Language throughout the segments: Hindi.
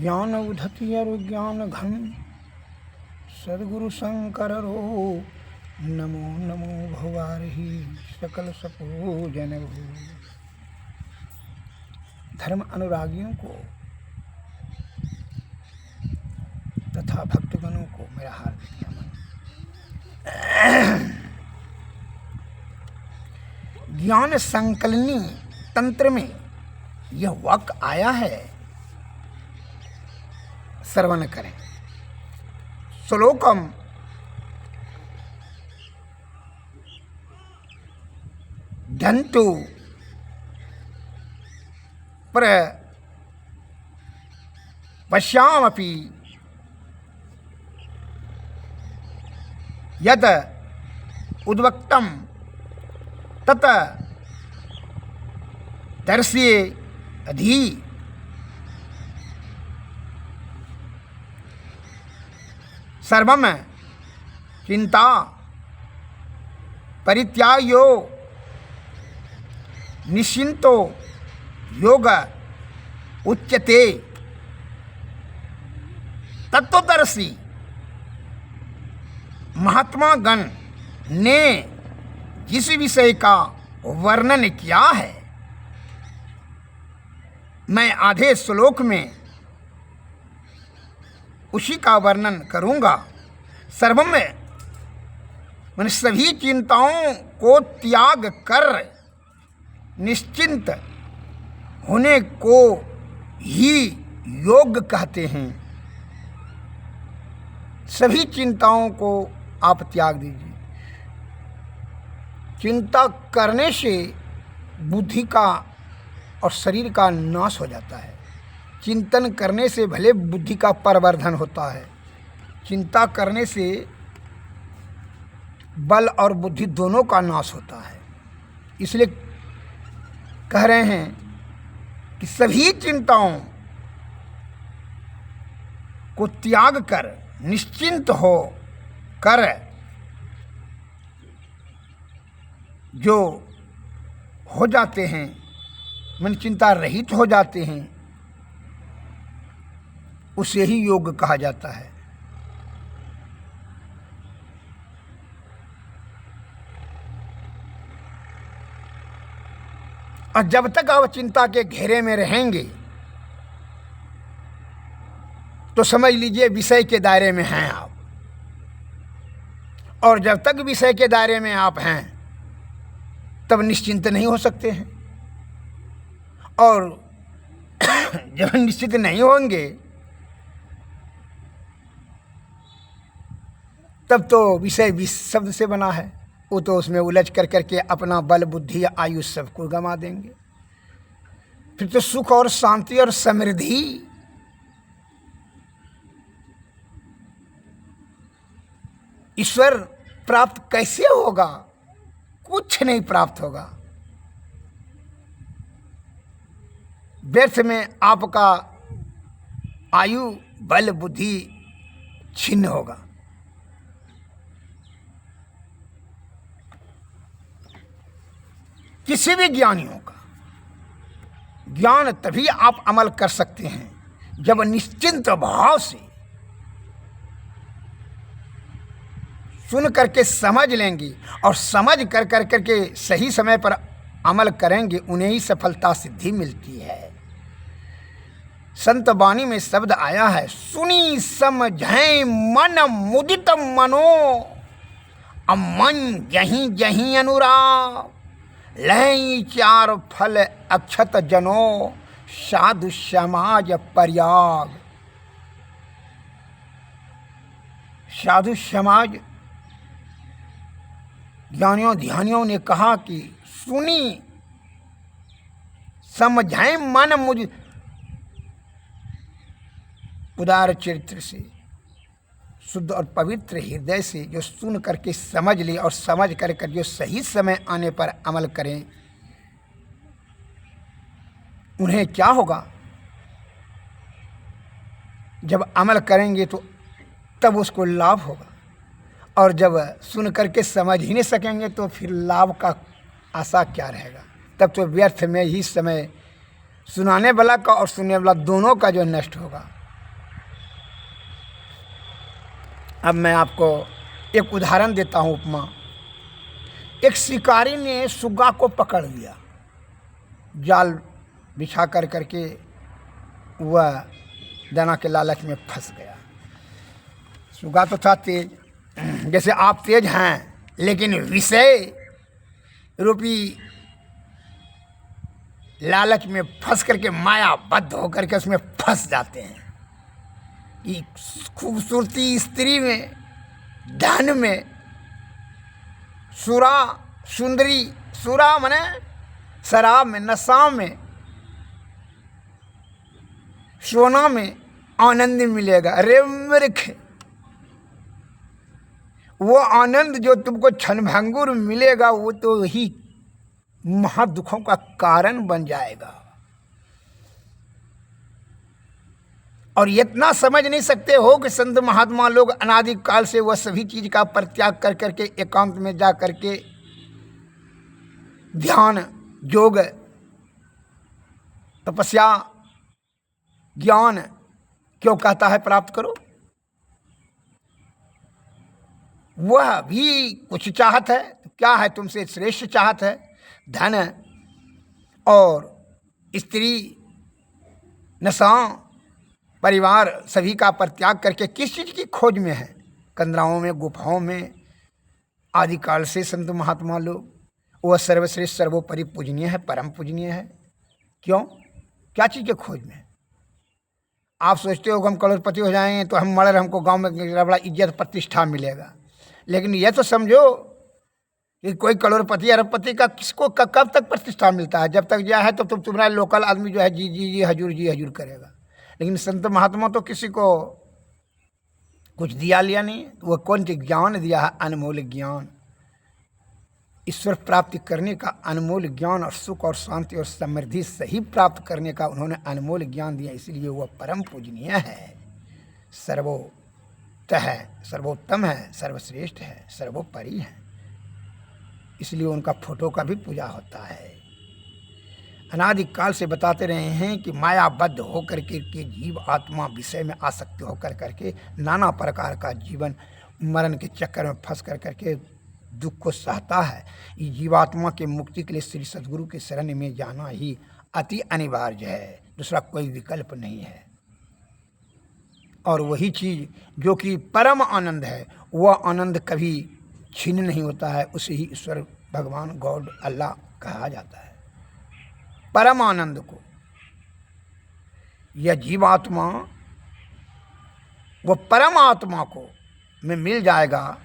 ज्ञान उधति अरु ज्ञान घन सद्गुरु शंकर रो नमो नमो भवारहि सकल सपूजन भू। धर्म अनुरागियों को तथा भक्तगणों को मेरा हार्दिक नमन। ज्ञान संकलनी तंत्र में यह वाक्य आया है, श्रवण करें। श्लोकम धंतु पर पश्यामपि यद उद्वक्तम तत दर्श्ये अधि। सर्वम चिंता परित्याग्यो निश्चिंतो योग उच्यते। तत्वदर्शी महात्मा गण ने जिस विषय का वर्णन किया है, मैं आधे श्लोक में उसी का वर्णन करूंगा। सर्वम मैंने सभी चिंताओं को त्याग कर निश्चिंत होने को ही योग कहते हैं। सभी चिंताओं को आप त्याग दीजिए। चिंता करने से बुद्धि का और शरीर का नाश हो जाता है। चिंतन करने से भले बुद्धि का प्रवर्धन होता है, चिंता करने से बल और बुद्धि दोनों का नाश होता है। इसलिए कह रहे हैं कि सभी चिंताओं को त्याग कर निश्चिंत हो कर जो हो जाते हैं, मन चिंता रहित हो जाते हैं, उसे ही योग कहा जाता है। और जब तक आप चिंता के घेरे में रहेंगे तो समझ लीजिए विषय के दायरे में हैं आप। और जब तक विषय के दायरे में आप हैं तब निश्चिंत नहीं हो सकते हैं। और जब निश्चित नहीं होंगे तब तो विषय विष शब्द से बना है, वो तो उसमें उलझ कर करके अपना बल बुद्धि आयु सबको गंवा देंगे। फिर तो सुख और शांति और समृद्धि ईश्वर प्राप्त कैसे होगा? कुछ नहीं प्राप्त होगा। व्यर्थ में आपका आयु बल बुद्धि छिन्न होगा। किसी भी ज्ञानियों का ज्ञान तभी आप अमल कर सकते हैं जब निश्चिंत भाव से सुन करके समझ लेंगे और समझ कर करके सही समय पर अमल करेंगे, उन्हें ही सफलता सिद्धि मिलती है। संत वाणी में शब्द आया है, सुनी समझै मन मुदित मनो अमन जहीं जहीं अनुराग लहई चार फल अक्षत जनो साधु समाज पर्याग। साधु समाज ज्ञानियों ध्यानियों ने कहा कि सुनी समझाएं मन मुझ उदार चरित्र से, शुद्ध और पवित्र हृदय से जो सुन करके समझ ले और समझ कर जो सही समय आने पर अमल करें, उन्हें क्या होगा? जब अमल करेंगे तो तब उसको लाभ होगा, और जब सुन करके समझ ही नहीं सकेंगे तो फिर लाभ का आशा क्या रहेगा? तब तो व्यर्थ में ही समय सुनाने वाला का और सुनने वाला दोनों का जो नष्ट होगा। अब मैं आपको एक उदाहरण देता हूँ, उपमा। एक शिकारी ने सुग्गा को पकड़ लिया, जाल बिछा कर करके वह दाना के लालच में फंस गया। सुग्गा तो था तेज, जैसे आप तेज हैं, लेकिन विषय रूपी लालच में फंस करके मायाबद्ध होकर के उसमें फंस जाते हैं कि खूबसूरती स्त्री में, धन में, सुरा सुंदरी, सुरा माने शराब में, नशा में, सोना में आनंद मिलेगा। अरे मूर्ख, वो आनंद जो तुमको क्षणभंगुर मिलेगा वो तो ही महादुखों का कारण बन जाएगा। और इतना समझ नहीं सकते हो कि संत महात्मा लोग अनादिकाल से वह सभी चीज का परित्याग कर करके एकांत में जा करके ध्यान, योग, तपस्या, ज्ञान क्यों कहता है प्राप्त करो? वह भी कुछ चाहत है। क्या है? तुमसे श्रेष्ठ चाहत है, धन और स्त्री, नशा, परिवार सभी का परित्याग करके किस चीज़ की खोज में है? कंदराओं में, गुफाओं में आदिकाल से संत महात्मा लोग, वह सर्वश्रेष्ठ, सर्वोपरि पूजनीय है, परम पूजनीय है। क्यों? क्या चीज़ के खोज में? आप सोचते हो कि हम करोड़पति हो जाएंगे तो हम मर, हमको गांव में बड़ा इज्जत प्रतिष्ठा मिलेगा। लेकिन यह तो समझो कि कोई करोड़पति अरबपति का किसको कब तक प्रतिष्ठा मिलता है? जब तक यह है तो तुम्हारा लोकल आदमी जो है जी जी जी हजूर करेगा। लेकिन संत महात्मा तो किसी को कुछ दिया लिया नहीं। वो कौन सी ज्ञान दिया है? अनमोल ज्ञान, ईश्वर प्राप्ति करने का अनमोल ज्ञान, और सुख और शांति और समृद्धि सही प्राप्त करने का उन्होंने अनमोल ज्ञान दिया। इसलिए वह परम पूजनीय है, सर्वोत्तम है, सर्वश्रेष्ठ है, सर्वोपरि है। इसलिए उनका फोटो का भी पूजा होता है। अनादिकाल से बताते रहे हैं कि मायाबद्ध होकर के जीव आत्मा विषय में आसक्त होकर करके नाना प्रकार का जीवन मरण के चक्कर में फंस कर करके दुख को सहता है। ये जीवात्मा के मुक्ति के लिए श्री सद्गुरु के शरण में जाना ही अति अनिवार्य है, दूसरा कोई विकल्प नहीं है। और वही चीज़ जो कि परम आनंद है, वह आनंद कभी छीन नहीं होता है। उसे ही ईश्वर, भगवान, गॉड, अल्लाह कहा जाता है। परम आनंद को यह जीवात्मा वो परम आत्मा को में मिल जाएगा।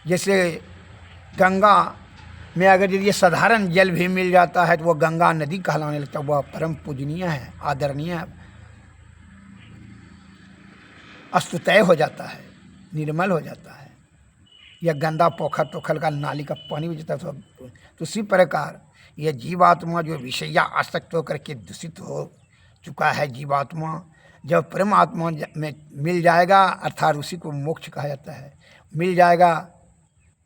जैसे गंगा में अगर यदि साधारण जल भी मिल जाता है तो वह गंगा नदी कहलाने लगता है। वह परम पूजनीय है, आदरणीय है, अस्तुतय हो जाता है, निर्मल हो जाता है। यह गंदा पोखर तोखर का नाली का पानी भी जाता है। तो उसी प्रकार यह जीवात्मा जो विषया आसक्त होकर के दूषित हो चुका है, जीवात्मा जब परमात्मा में मिल जाएगा, अर्थात उसी को मोक्ष कहा जाता है, मिल जाएगा,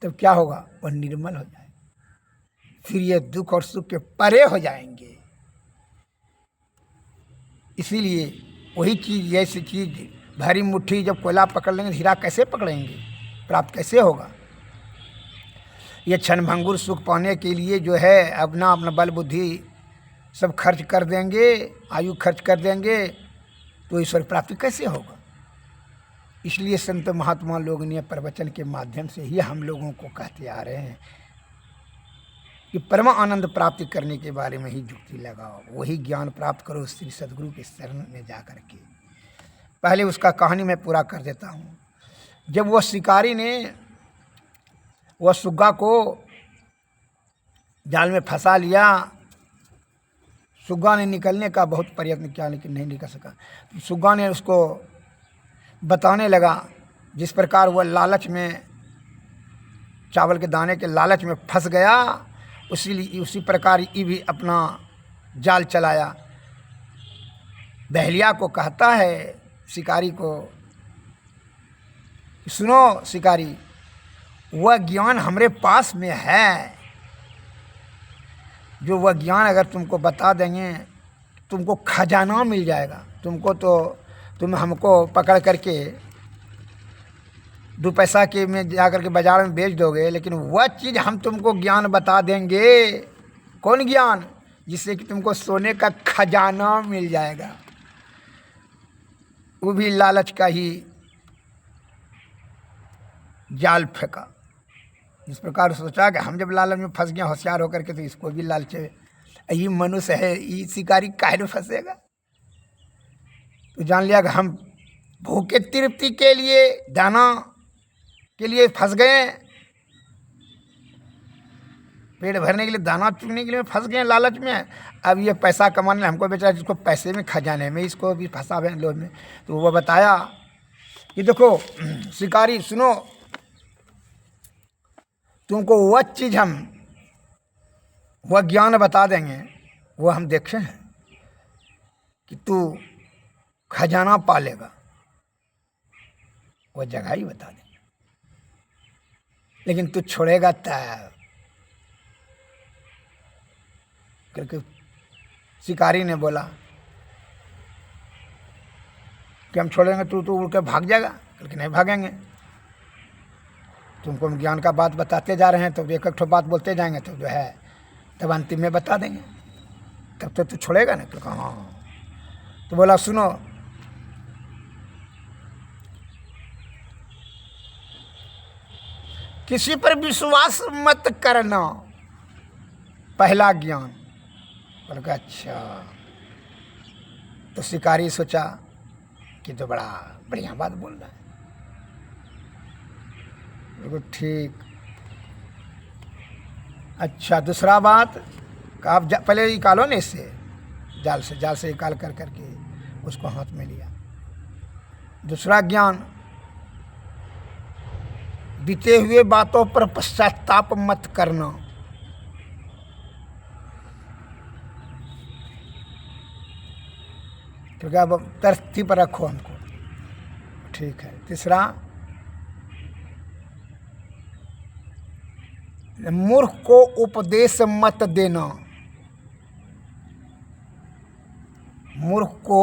तब क्या होगा? वह निर्मल हो जाएगा। फिर ये दुख और सुख के परे हो जाएंगे। इसीलिए वही चीज़, जैसी चीज़ भारी मुट्ठी जब कोयला पकड़ लेंगे, हीरा कैसे पकड़ेंगे? प्राप्त कैसे होगा? ये क्षणभंगुर सुख पाने के लिए जो है अपना बल बुद्धि सब खर्च कर देंगे, आयु खर्च कर देंगे, तो ईश्वर प्राप्ति कैसे होगा? इसलिए संत महात्मा लोग ने प्रवचन के माध्यम से ही हम लोगों को कहते आ रहे हैं कि परम आनंद प्राप्ति करने के बारे में ही जुक्ति लगाओ, वही ज्ञान प्राप्त करो श्री सद्गुरु के शरण में जा कर के। पहले उसका कहानी मैं पूरा कर देता हूँ। जब वह शिकारी ने वह सुग्गा को जाल में फंसा लिया, सुग्गा ने निकलने का बहुत प्रयत्न किया लेकिन नहीं निकल सका। सुग्गा ने उसको बताने लगा जिस प्रकार वह लालच में, चावल के दाने के लालच में फंस गया, उसी प्रकार ये भी अपना जाल चलाया। बहलिया को कहता है शिकारी को, सुनो शिकारी, वह ज्ञान हमारे पास में है, जो वह ज्ञान अगर तुमको बता देंगे तुमको खजाना मिल जाएगा। तुम हमको पकड़ करके दो पैसा के में जाकर के बाजार में बेच दोगे, लेकिन वह चीज़ हम तुमको ज्ञान बता देंगे। कौन ज्ञान? जिससे कि तुमको सोने का खजाना मिल जाएगा। वो भी लालच का ही जाल फेंका। इस प्रकार सोचा कि हम जब लालच में फंस गए होशियार होकर के, तो इसको भी लालच है, ये मनुष्य है, ये शिकारी काहे में फंसेगा। तो जान लिया कि हम भूखे तृप्ति के लिए, दाना के लिए फंस गए, पेट भरने के लिए, दाना चुगने के लिए फंस गए लालच में। अब ये पैसा कमाने हमको बेचा, जिसको पैसे में खजाने में इसको भी फंसा हुए लोग में। तो वो बताया कि देखो शिकारी सुनो, तुमको वह चीज़ हम, वह ज्ञान बता देंगे, वो हम देखे हैं कि तू खजाना पालेगा, वह जगह ही बता देंगे, लेकिन तू छोड़ेगा तब। करके शिकारी ने बोला कि हम छोड़ेंगे, तू उड़ के भाग जाएगा। करके नहीं भागेंगे, तुमको हम ज्ञान का बात बताते जा रहे हैं, तो एक एक ठो बात बोलते जाएंगे, तो जो है तब अंतिम में बता देंगे, तब तो तू छोड़ेगा ना। तो हाँ। तो बोला सुनो, किसी पर विश्वास मत करना, पहला ज्ञान। बोला अच्छा। तो शिकारी सोचा कि तो बड़ा बढ़िया बात बोल रहा है, बिल्कुल ठीक। अच्छा दूसरा बात, आप पहले निकालो ना इससे, जाल से निकाल कर करके उसको हाथ में लिया। दूसरा ज्ञान, बीते हुए बातों पर पश्चाताप मत करना। क्योंकि अब तरती पर रखो हमको, ठीक है। तीसरा, मूर्ख को उपदेश मत देना। मूर्ख को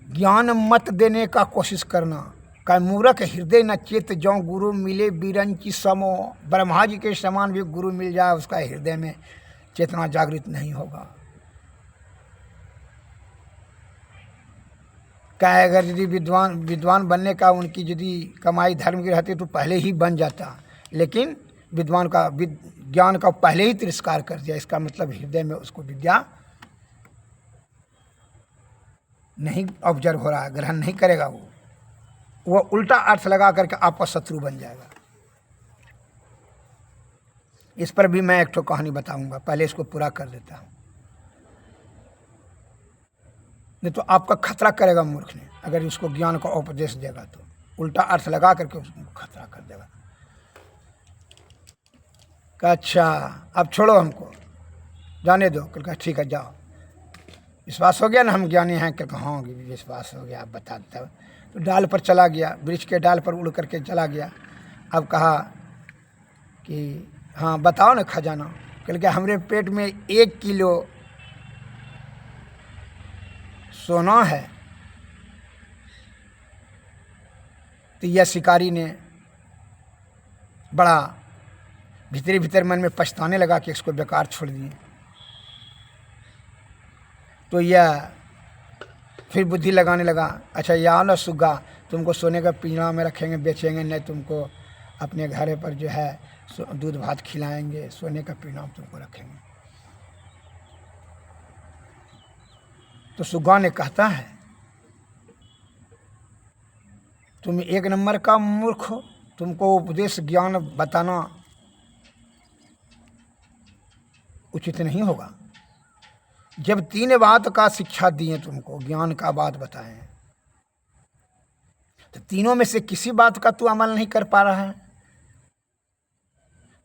ज्ञान मत देने का कोशिश करना। का मूर्ख हृदय न चेत जो गुरु मिले बिरंची समो। ब्रह्मा जी के समान भी गुरु मिल जाए, उसका हृदय में चेतना जागृत नहीं होगा। क्या अगर यदि विद्वान बनने का उनकी यदि कमाई धर्म की रहती तो पहले ही बन जाता, लेकिन विद्वान का ज्ञान का पहले ही तिरस्कार कर दिया। इसका मतलब हृदय में उसको विद्या नहीं ऑब्जर्व हो रहा है, ग्रहण नहीं करेगा। वो उल्टा अर्थ लगा करके आपका शत्रु बन जाएगा। इस पर भी मैं एक ठो कहानी बताऊंगा, पहले इसको पूरा कर देता हूँ। नहीं तो आपका खतरा करेगा मूर्ख ने, अगर उसको ज्ञान का उपदेश देगा तो उल्टा अर्थ लगा करके उसको खतरा कर देगा। कहा अच्छा अब छोड़ो हमको, जाने दो। कहा ठीक है जाओ, विश्वास हो गया ना हम ज्ञानी हैं। कहा हाँ विश्वास हो गया, आप बता देता। तो डाल पर चला गया, वृक्ष के डाल पर उड़ करके चला गया। अब कहा कि हाँ बताओ ना खजाना। कह हमारे पेट में 1 किलो सोना है। तो यह शिकारी ने बड़ा भीतर मन में पछताने लगा कि इसको बेकार छोड़ दिए। तो यह फिर बुद्धि लगाने लगा, अच्छा या ना सुग्गा, तुमको सोने का पिंजरा में रखेंगे, बेचेंगे नहीं, तुमको अपने घर पर जो है दूध भात खिलाएंगे, सोने का पिंजरा तुमको रखेंगे। तो सुग्गा ने कहता है तुम 1 नंबर का मूर्ख हो, तुमको उपदेश ज्ञान बताना उचित नहीं होगा। जब 3 बात का शिक्षा दिए, तुमको ज्ञान का बात बताएं, तो तीनों में से किसी बात का तू अमल नहीं कर पा रहा है।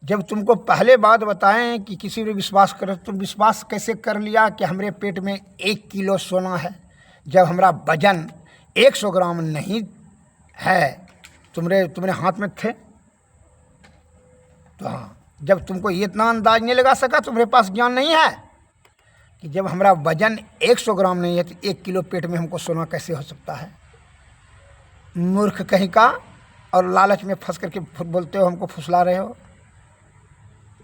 जब तुमको पहले बात बताएं कि किसी पे विश्वास करो, तुम विश्वास कैसे कर लिया कि हमारे पेट में 1 किलो सोना है, जब हमारा वजन 100 ग्राम नहीं है। तुम्हारे हाथ में थे तो हाँ, जब तुमको ये इतना अंदाज नहीं लगा सका, तुम्हारे पास ज्ञान नहीं है कि जब हमारा वजन 100 ग्राम नहीं है तो 1 किलो पेट में हमको सोना कैसे हो सकता है। मूर्ख कहीं का। और लालच में फंस करके बोलते हो हमको फुसला रहे हो।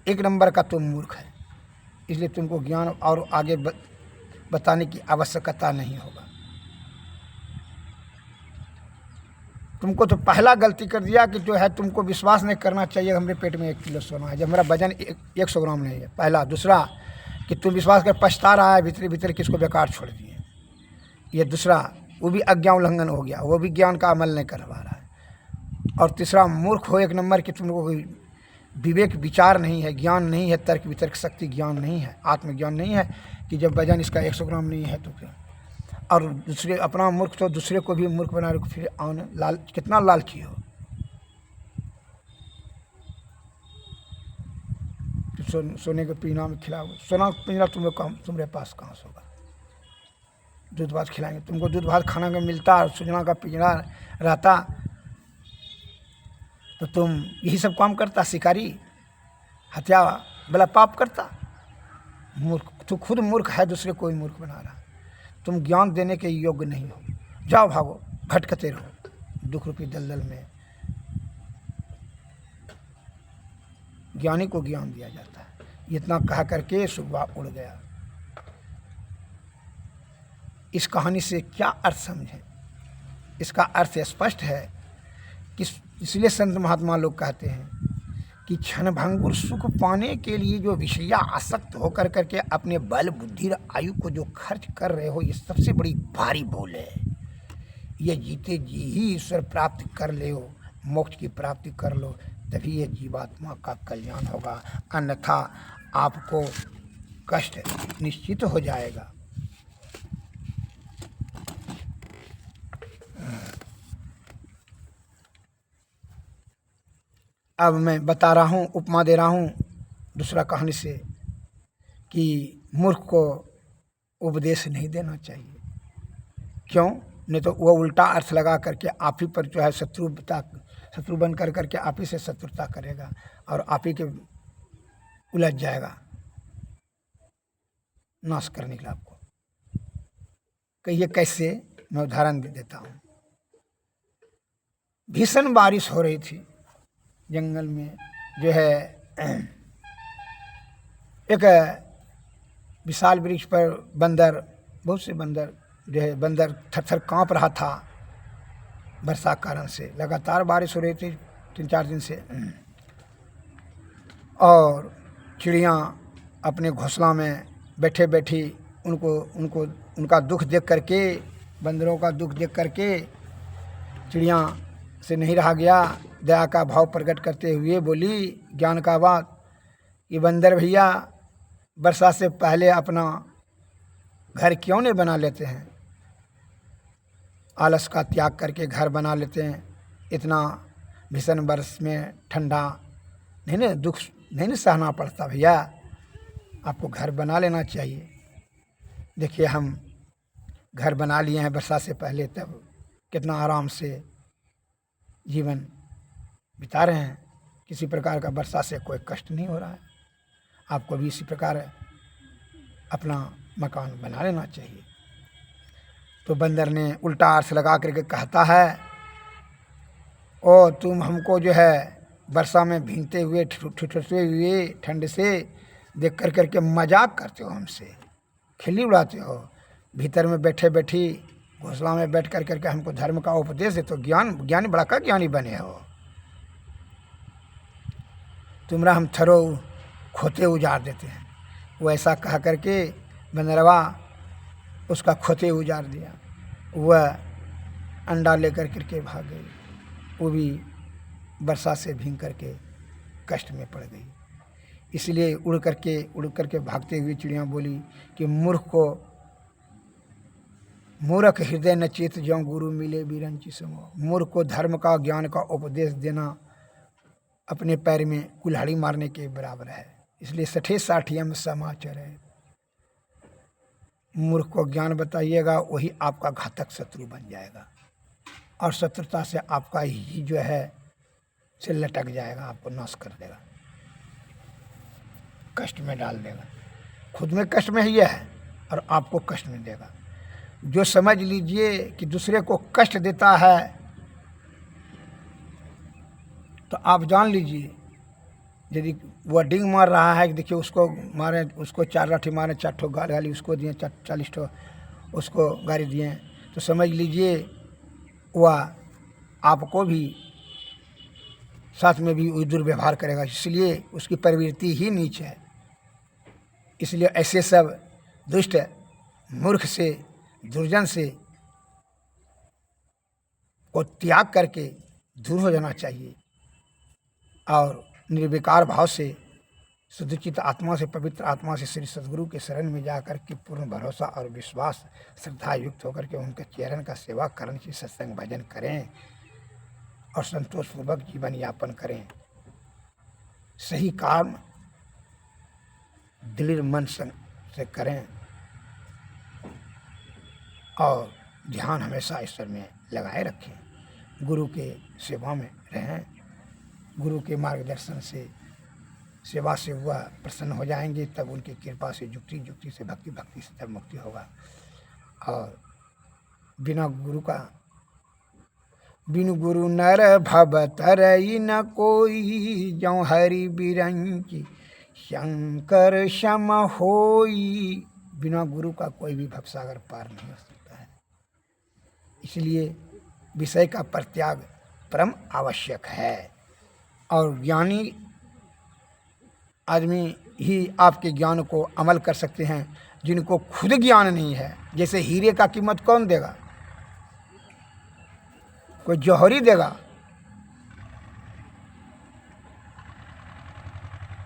एक नंबर का तुम मूर्ख है, इसलिए तुमको ज्ञान और आगे बताने की आवश्यकता नहीं होगा। तुमको तो पहला गलती कर दिया कि जो है तुमको विश्वास नहीं करना चाहिए हमारे पेट में 1 किलो सोना है जब मेरा वजन 100 ग्राम नहीं है। पहला। दूसरा कि तुम विश्वास कर पछता रहा है भीतर भीतर किसको बेकार छोड़ दिए। ये दूसरा, वो भी आज्ञा उल्लंघन हो गया, वो भी ज्ञान का अमल नहीं करवा रहा है। और तीसरा मूर्ख हो 1 नंबर कि तुमको कोई विवेक विचार नहीं है, ज्ञान नहीं है, तर्क वितर्क शक्ति ज्ञान नहीं है, आत्मज्ञान नहीं है कि जब वजन इसका 100 ग्राम नहीं है तो क्या। और दूसरे अपना मूर्ख तो दूसरे को भी मूर्ख बना रहे, फिर आने लाल कितना लालची हो। सोने के पिंजरा में खिलाओ, सोना पिंजरा तुम्हारे पास कहाँ से होगा। दूध भात खिलाएंगे तुमको, दूध भात खाना का मिलता और सोना का पिंजरा रहता तो तुम यही सब काम करता, शिकारी, हत्या बड़ा पाप करता। मूर्ख, तू खुद मूर्ख है, दूसरे कोई मूर्ख बना रहा। तुम ज्ञान देने के योग्य नहीं हो, जाओ भागो, भटकते रहो दुख रूपी दलदल में। ज्ञानी को ज्ञान दिया जाता है। इतना कहा करके सुबह उड़ गया। इस कहानी से क्या अर्थ समझें? इसका अर्थ स्पष्ट है कि इसलिए संत महात्मा लोग कहते हैं कि क्षणभंगुर सुख पाने के लिए जो विषया आसक्त होकर करके अपने बल बुद्धि और आयु को जो खर्च कर रहे हो, ये सबसे बड़ी भारी भूल है। ये जीते जी ही ईश्वर प्राप्त कर ले, मोक्ष की प्राप्ति कर लो, तभी ये जीवात्मा का कल्याण होगा, अन्यथा आपको कष्ट निश्चित हो जाएगा। अब मैं बता रहा हूँ, उपमा दे रहा हूँ दूसरा कहानी से कि मूर्ख को उपदेश नहीं देना चाहिए। क्यों? नहीं तो वो उल्टा अर्थ लगा करके आप ही पर जो है शत्रु बन कर करके आप ही से शत्रुता करेगा और आप ही के उलझ जाएगा, नाश करने के लिए आपको। कहिए कैसे? मैं उदाहरण दे देता हूँ। भीषण बारिश हो रही थी जंगल में, जो है एक विशाल वृक्ष पर बंदर, बहुत से बंदर जो है, बंदर थर-थर काँप रहा था वर्षा कारण से। लगातार बारिश हो रही थी 3-4 दिन से। और चिड़ियाँ अपने घोंसला में बैठे बैठी उनका दुख देख करके, बंदरों का दुख देख करके चिड़ियाँ से नहीं रहा गया। दया का भाव प्रकट करते हुए बोली ज्ञान का बात कि बंदर भैया, वर्षा से पहले अपना घर क्यों नहीं बना लेते हैं? आलस का त्याग करके घर बना लेते हैं। इतना भीषण वर्ष में ठंडा नहीं ना, दुख नहीं ना सहना पड़ता भैया, आपको घर बना लेना चाहिए। देखिए हम घर बना लिए हैं वर्षा से पहले, तब कितना आराम से जीवन बिता रहे हैं, किसी प्रकार का वर्षा से कोई कष्ट नहीं हो रहा है। आपको भी इसी प्रकार अपना मकान बना लेना चाहिए। तो बंदर ने उल्टा अर्थ लगा करके कहता है, ओ तुम हमको जो है वर्षा में भीगते हुए ठुठुरते हुए ठंड से देख कर करके मजाक करते हो, हमसे खिल्ली उड़ाते हो। भीतर में बैठे बैठी घोंसला में बैठ कर करके हमको धर्म का उपदेश दे, तो ज्ञानी बड़ा का ज्ञानी बने हो। तुमरा हम थरो खोते उजाड़ देते हैं। वो ऐसा कहा करके बंदरवा उसका खोते उजाड़ दिया। वह अंडा लेकर करके भाग गई, वो भी वर्षा से भीग करके कष्ट में पड़ गई। इसलिए उड़ करके भागते हुए चिड़िया बोली कि मूर्ख हृदय न चेत ज्यों गुरु मिले बिरंची समो। मूर्ख को धर्म का ज्ञान का उपदेश देना अपने पैर में कुल्हाड़ी मारने के बराबर है। इसलिए 60-60 समाचार है। मूर्ख को ज्ञान बताइएगा, वही आपका घातक शत्रु बन जाएगा और शत्रुता से आपका ही जो है से लटक जाएगा, आपको नाश कर देगा, कष्ट में डाल देगा। खुद में कष्ट में ही है और आपको कष्ट में देगा। जो समझ लीजिए कि दूसरे को कष्ट देता है तो आप जान लीजिए, यदि वह डिंग मार रहा है कि देखिए उसको मारे, उसको 4 लाठी मारे, 4 ठो गाली उसको दिए, 40 ठो उसको गाली दिए, तो समझ लीजिए वह आपको भी साथ में भी वही दुर्व्यवहार करेगा। इसलिए उसकी प्रवृत्ति ही नीच है। इसलिए ऐसे सब दुष्ट मूर्ख से, दुर्जन से को त्याग करके दूर हो जाना चाहिए और निर्विकार भाव से, शुद्धचित आत्मा से, पवित्र आत्मा से श्री सद्गुरु के शरण में जाकर के पूर्ण भरोसा और विश्वास, श्रद्धा युक्त होकर के उनके चरण का सेवा करने से सत्संग भजन करें और संतोषपूर्वक जीवन यापन करें। सही काम दृढ़ मन से करें और ध्यान हमेशा ईश्वर में लगाए रखें। गुरु के सेवा में रहें। गुरु के मार्गदर्शन से, सेवा से वह प्रसन्न हो जाएंगे, तब उनकी कृपा से, युक्ति से, भक्ति से तब मुक्ति होगा। और बिना गुरु नर भव तरई न कोई, जौ हरि बिरंची शंकर सम होई। बिना गुरु का कोई भी भवसागर पार नहीं हो सकता है। इसलिए विषय का परित्याग परम आवश्यक है और ज्ञानी आदमी ही आपके ज्ञान को अमल कर सकते हैं, जिनको खुद ज्ञान नहीं है। जैसे हीरे का कीमत कौन देगा? कोई जौहरी देगा?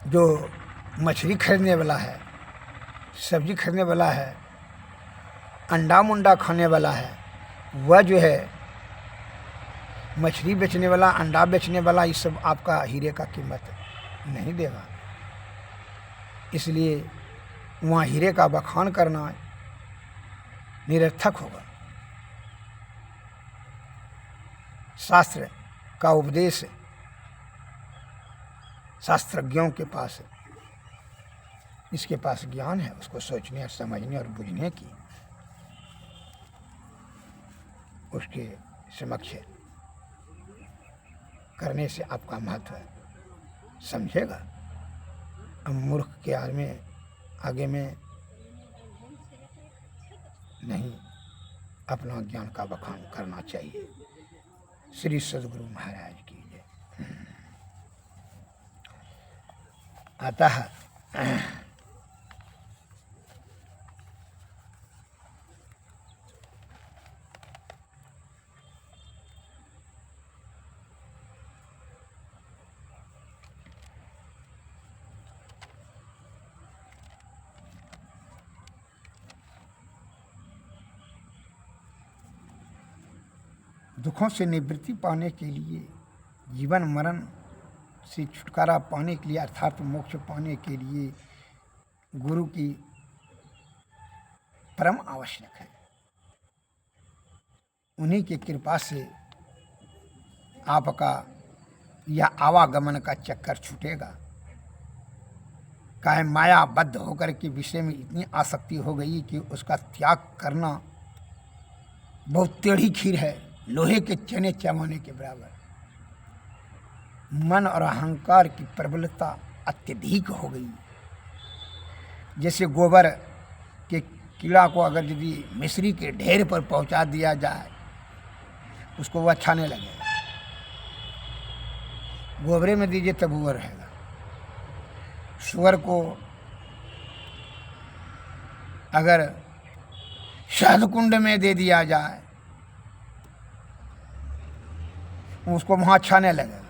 जो मछली खरीदने वाला है, सब्जी खरीदने वाला है, अंडा मुंडा खाने वाला है, वह जो है मछली बेचने वाला, अंडा बेचने वाला, ये सब आपका हीरे का कीमत नहीं देगा। इसलिए वहाँ हीरे का बखान करना निरर्थक होगा। शास्त्र का उपदेश शास्त्रज्ञों के पास, इसके पास ज्ञान है, उसको सोचने और समझने और बुझने की, उसके समक्ष करने से आपका महत्व समझेगा। अब मूर्ख के आगे में नहीं अपना ज्ञान का बखान करना चाहिए। श्री सद्गुरु महाराज की जय। अतः दुखों से निवृत्ति पाने के लिए, जीवन मरण से छुटकारा पाने के लिए, अर्थात मोक्ष पाने के लिए गुरु की परम आवश्यक है। उन्हीं की कृपा से आपका यह आवागमन का चक्कर छूटेगा। काहे मायाबद्ध होकर के विषय में इतनी आसक्ति हो गई कि उसका त्याग करना बहुत टेढ़ी खीर है, लोहे के चने चबाने के बराबर। मन और अहंकार की प्रबलता अत्यधिक हो गई। जैसे गोबर के कीड़ा को अगर यदि मिश्री के ढेर पर पहुंचा दिया जाए, उसको वह अच्छा नहीं लगेगा। गोबरे में दीजिए तब वो रहेगा। सुअर को अगर शहद कुंड में दे दिया जाए, उसको वहाँ अच्छा नहीं लगेगा,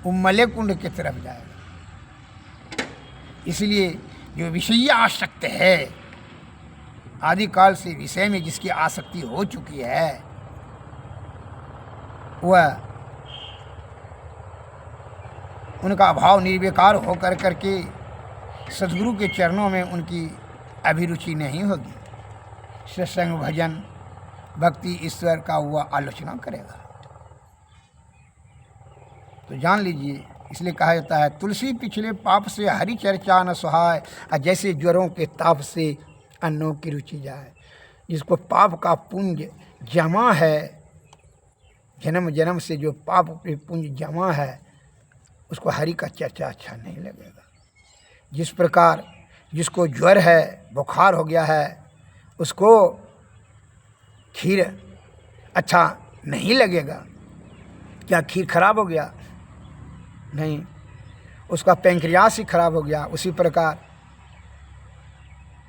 वो मले कुंड की तरफ जाएगा। इसलिए जो विषयीय आसक्त है, आदिकाल से विषय में जिसकी आसक्ति हो चुकी है, वह उनका भाव निर्विकार होकर करके सद्गुरु के चरणों में उनकी अभिरुचि नहीं होगी। सत्संग भजन भक्ति ईश्वर का वह आलोचना करेगा। तो जान लीजिए, इसलिए कहा जाता है तुलसी पिछले पाप से हरि चर्चा न सुहाय, जैसे ज्वरों के ताप से अन्नों की रुचि जाए। जिसको पाप का पुंज जमा है, जन्म जन्म से जो पाप पुंज जमा है उसको हरि का चर्चा अच्छा नहीं लगेगा। जिस प्रकार जिसको ज्वर है, बुखार हो गया है, उसको खीर अच्छा नहीं लगेगा। क्या खीर खराब हो गया? नहीं, उसका पैंक्रियास ही खराब हो गया। उसी प्रकार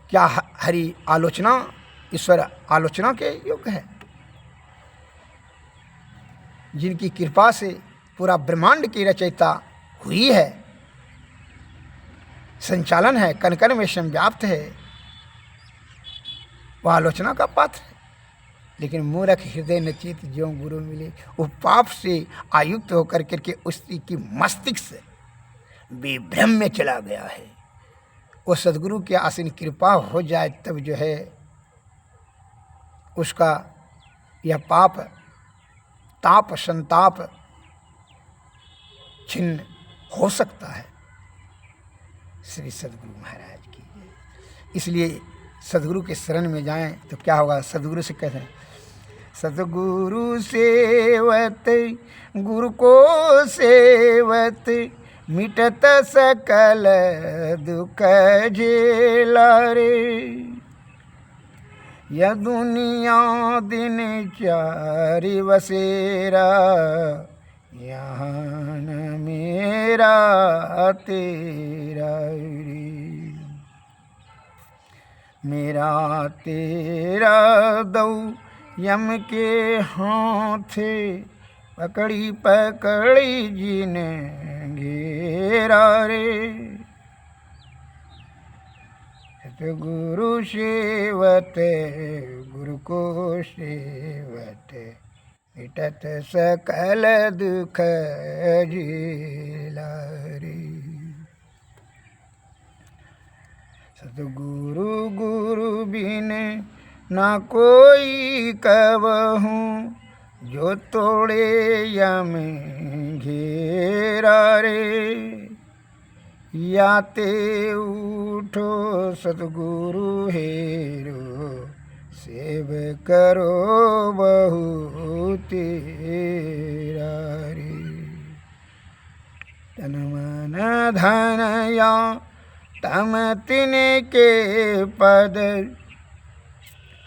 क्या हरि आलोचना, ईश्वर आलोचना के योग्य है? जिनकी कृपा से पूरा ब्रह्मांड की रचयिता हुई है, संचालन है, कण कण में संव्याप्त है, वह आलोचना का पात्र है। लेकिन मूर्ख हृदय नचित ज्यों गुरु मिले, वो पाप से आयुक्त होकर करके उसकी मस्तिष्क विभ्रम में चला गया है। वो सदगुरु की आसीन कृपा हो जाए तब जो है उसका यह पाप ताप संताप छिन्न हो सकता है। श्री सदगुरु महाराज की जय। इसलिए सदगुरु के शरण में जाएं तो क्या होगा? सदगुरु से कहते हैं, सदगुरु सेवत गुरु को सेवत, मिटत सकल दुख झेला रे। यह दुनिया दिन चारि बसेरा, यहाँ न मेरा तेरा रे। मेरा तेरा दऊ यम के हाथे, पकड़ी पकड़ी जीने घेरा रे। गुरु सेवत गुरु को सेवत, मिटत सकल दुख झेला रे। सतगुरु गुरु बिन ना कोई कबहूँ, जो तोड़े यम घेरा रे। याते उठो सतगुरु हेरो, सेव करो बहु तेरा रे। तन मन धन या तम तिनके पद,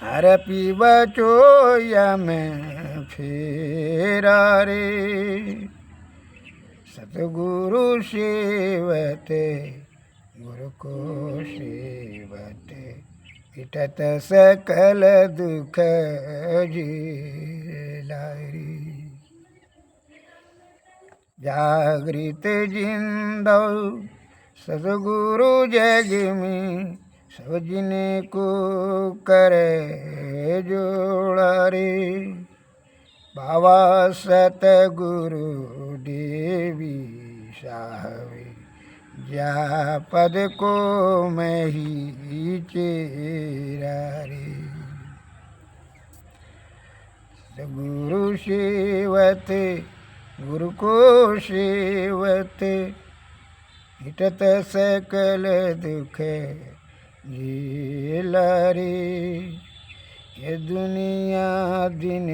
हरपि बचो यम फेरा रे। सतगुरु सेवत गुरु को सेवत, मिटत सकल दुख झेला रे। जागृत जिंदौ सतगुरु जग में, सब जिने को करे जोड़ा रे। बाबा सतगुरु देवी साहबे, जा पद को मैं ही चेरा रे। गुरु सेवत गुरु को सेवत, मिटत सकल दुख झेला रे। ये दुनिया दिन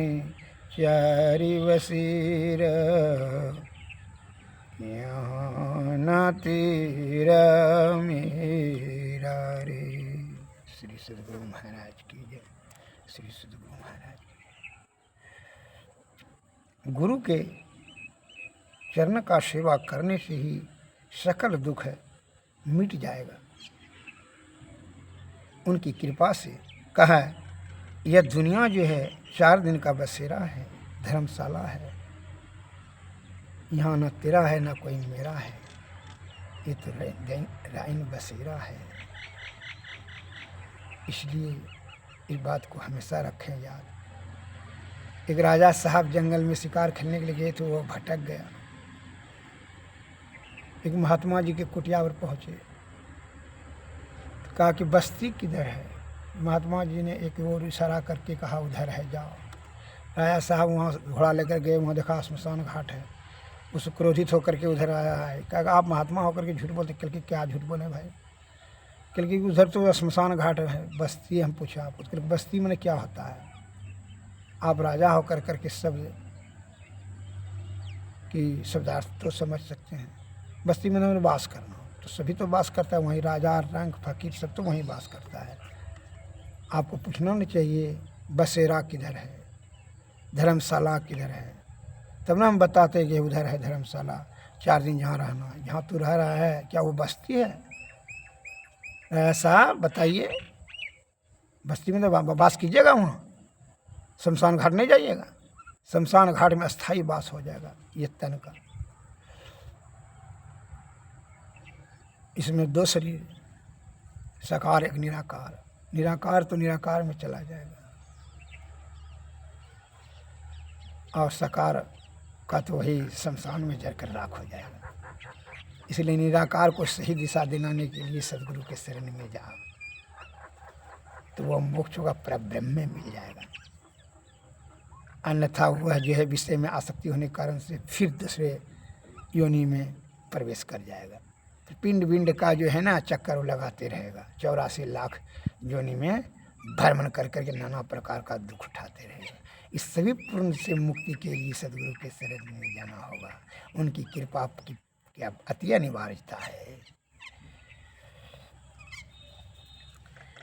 चारि बसेरा, यहाँ न तेरा मेरा रे। श्री सदगुरु महाराज की जय। श्री सदगुरु महाराज की जय। गुरु के चरण का सेवा करने से ही सकल दुख मिट जाएगा। उनकी कृपा से कहा, यह दुनिया जो है 4 दिन का बसेरा है, धर्मशाला है। यहाँ न तेरा है न कोई मेरा है, ये तो राइन बसेरा है। इसलिए इस बात को हमेशा रखें याद। एक राजा साहब जंगल में शिकार खेलने के लिए गए तो वो भटक गया। एक महात्मा जी के कुटिया पर पहुँचे, तो कहा कि बस्ती किधर है? महात्मा जी ने एक और इशारा करके कहा उधर है, जाओ। राजा साहब वहाँ घोड़ा लेकर गए, वहाँ देखा श्मशान घाट है। उस क्रोधित होकर के उधर आया है। कहा आप महात्मा होकर के झूठ बोलते? कल की क्या झूठ बोले भाई? कल की उधर तो श्मशान घाट है, बस्ती। हम पूछा आपको, बस्ती में क्या होता है? आप राजा होकर करके सब कि शब्दार्थ तो समझ सकते हैं। बस्ती में उन्होंने वास करना हो तो सभी तो वास करता है, वहीं राजा रंग फकीर सब तो वहीं वास करता है। आपको पूछना नहीं चाहिए बसेरा किधर है, धर्मशाला किधर है, तब ना हम बताते कि उधर है धर्मशाला, 4 दिन यहाँ रहना। जहाँ तू रह रहा है क्या वो बस्ती है? ऐसा बताइए। बस्ती में तो वास कीजिएगा, वहाँ शमशान घाट नहीं जाइएगा। शमशान घाट में अस्थाई वास हो जाएगा ये तन का। इसमें 2 शरीर, साकार एक निराकार। निराकार तो निराकार में चला जाएगा और साकार का तो वही शमशान में जलकर राख हो जाएगा। इसलिए निराकार को सही दिशा दिलाने के लिए सदगुरु के शरण में जाओ तो वह मोक्ष का परब्रह्म में मिल जाएगा। अन्यथा वह जो है विषय में आसक्ति होने के कारण से फिर दूसरे योनि में प्रवेश कर जाएगा। फिर पिंड विंड का जो है ना चक्कर वो लगाते रहेगा, 84 लाख योनि में भ्रमण कर करके नाना प्रकार का दुख उठाते रहेगा। इस सभी पूर्ण से मुक्ति के लिए सदगुरु के शरण में जाना होगा। उनकी कृपा की क्या अति अनिवार्यता है।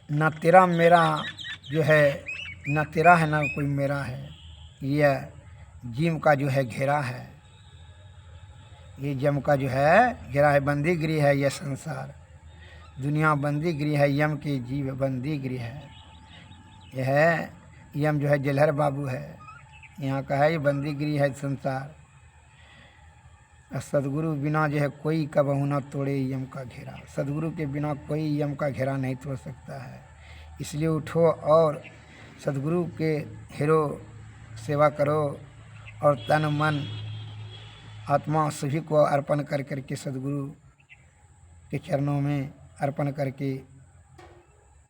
ना तेरा मेरा जो है, ना तेरा है ना कोई मेरा है। यह जीव का जो है घेरा है, ये जम का जो है घेरा है, बंदी गृह है यह संसार। दुनिया बंदी गृह है, यम के जीव बंदी गृह है। यह यम जो है जलहर बाबू है, यहाँ का है ये बंदी गृह है संसार। सदगुरु बिना जो है कोई कबहू ना तोड़े यम का घेरा। सदगुरु के बिना कोई यम का घेरा नहीं तोड़ सकता है। इसलिए उठो और सदगुरु के हेरो सेवा करो और तन मन आत्मा सभी को अर्पण कर करके सदगुरु के चरणों में अर्पण करके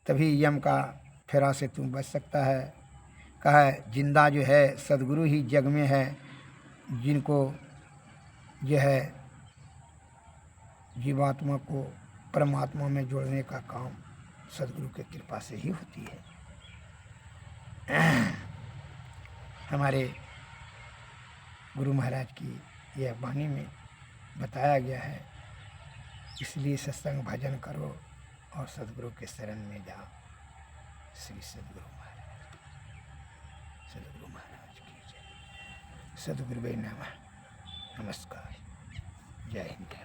तभी यम का फेरा से तुम बच सकता है। कहा है जिंदा जो है सदगुरु ही जग में है, जिनको जो है जीवात्मा को परमात्मा में जोड़ने का काम सदगुरु की कृपा से ही होती है। हमारे गुरु महाराज की यह वाणी में बताया गया है। इसलिए सत्संग भजन करो और सदगुरु के शरण में जाओ। श्री सदगुरु महाराज, सदगुरु महाराज की जय। सदगुरुवे नमः। नमस्कार। जय हिंद।